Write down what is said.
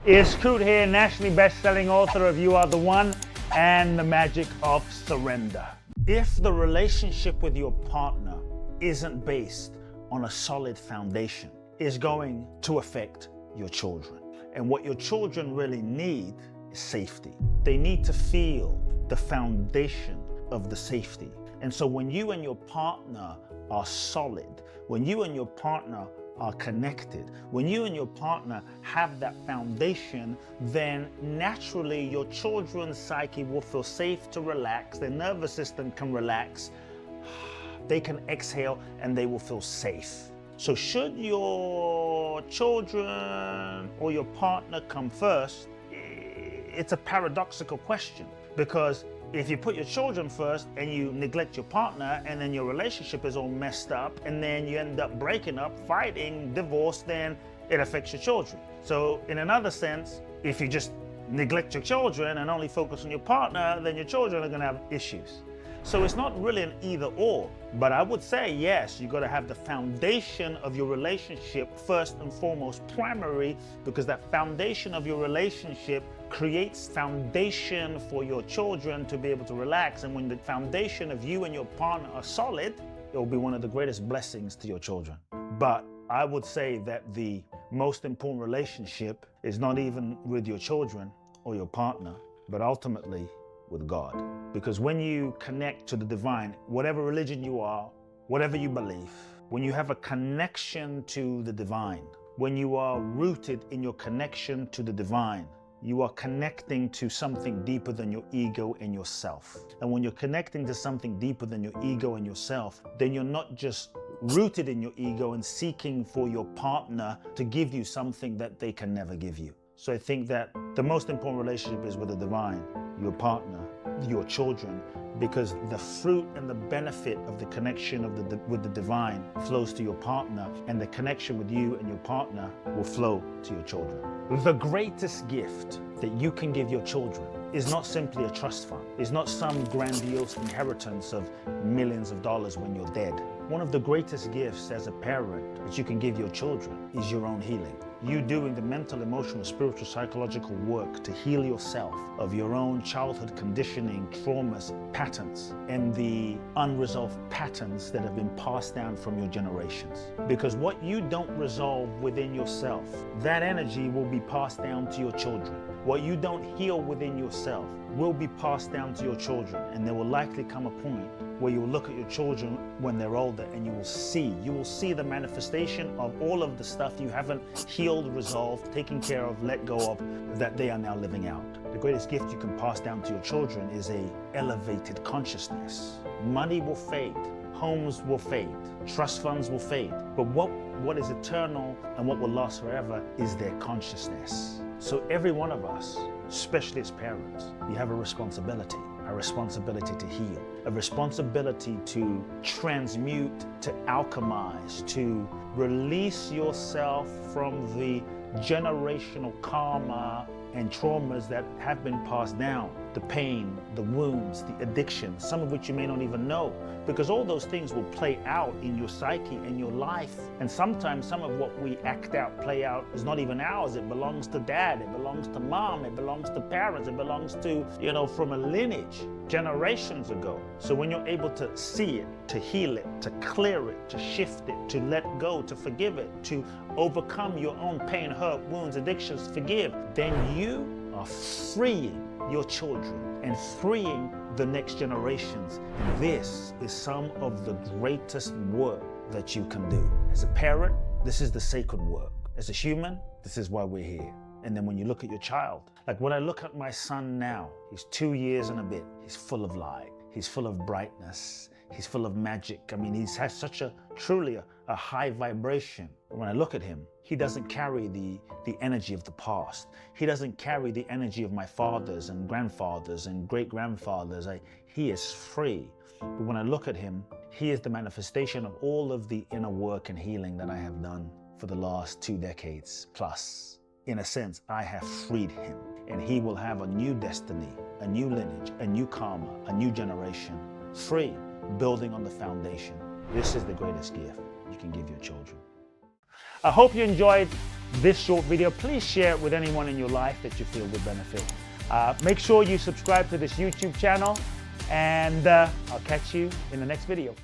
It's Coot here, nationally best-selling author of You Are the One and The Magic of Surrender. If the relationship with your partner isn't based on a solid foundation, it's going to affect your children. And what your children really need is safety. They need to feel the foundation of the safety. And so when you and your partner are solid, when you and your partner are connected, when you and your partner have that foundation, then naturally your children's psyche will feel safe to relax, their nervous system can relax, they can exhale, and they will feel safe. So should your children or your partner come first, it's a paradoxical question, because if you put your children first and you neglect your partner, and then your relationship is all messed up, and then you end up breaking up, fighting, divorce, then it affects your children. So in another sense, if you just neglect your children and only focus on your partner, then your children are gonna have issues. So it's not really an either or, but I would say, yes, you gotta have the foundation of your relationship first and foremost, primary, because that foundation of your relationship creates foundation for your children to be able to relax. And when the foundation of you and your partner are solid, it will be one of the greatest blessings to your children. But I would say that the most important relationship is not even with your children or your partner, but ultimately with God. Because when you connect to the divine, whatever religion you are, whatever you believe, when you have a connection to the divine, when you are rooted in your connection to the divine, you are connecting to something deeper than your ego and yourself. And when you're connecting to something deeper than your ego and yourself, then you're not just rooted in your ego and seeking for your partner to give you something that they can never give you. So I think that the most important relationship is with the divine, your partner, your children, because the fruit and the benefit of the connection with the divine flows to your partner, and the connection with you and your partner will flow to your children. The greatest gift that you can give your children is not simply a trust fund. It's not some grandiose inheritance of millions of dollars when you're dead. One of the greatest gifts as a parent that you can give your children is your own healing. You doing the mental, emotional, spiritual, psychological work to heal yourself of your own childhood conditioning, traumas, patterns, and the unresolved patterns that have been passed down from your generations. Because what you don't resolve within yourself, that energy will be passed down to your children. What you don't heal within yourself will be passed down to your children, and there will likely come a point where you will look at your children when they're older, and you will see the manifestation of all of the stuff you haven't healed, resolved, taken care of, let go of, that they are now living out. The greatest gift you can pass down to your children is a elevated consciousness. Money will fade, homes will fade, trust funds will fade, but what is eternal and what will last forever is their consciousness. So every one of us, especially as parents, you have a responsibility to heal, a responsibility to transmute, to alchemize, to release yourself from the generational karma and traumas that have been passed down, the pain, the wounds, the addictions, some of which you may not even know, because all those things will play out in your psyche and your life. And sometimes some of what we act out, play out, is not even ours. It belongs to dad, it belongs to mom, it belongs to parents, it belongs to, from a lineage, generations ago. So when you're able to see it, to heal it, to clear it, to shift it, to let go, to forgive it, to overcome your own pain, hurt, wounds, addictions, forgive, then you are freeing your children and freeing the next generations. And this is some of the greatest work that you can do. As a parent, this is the sacred work. As a human, this is why we're here. And then when you look at your child, like when I look at my son now, he's 2 years and a bit, he's full of light, he's full of brightness, he's full of magic. I mean, he has such truly a high vibration. When I look at him, he doesn't carry the energy of the past. He doesn't carry the energy of my fathers and grandfathers and great-grandfathers. He is free. But when I look at him, he is the manifestation of all of the inner work and healing that I have done for the last 2 decades plus. In a sense, I have freed him, and he will have a new destiny, a new lineage, a new karma, a new generation, free, building on the foundation. This is the greatest gift you can give your children. I hope you enjoyed this short video, please share it with anyone in your life that you feel would benefit. Make sure you subscribe to this YouTube channel, and I'll catch you in the next video.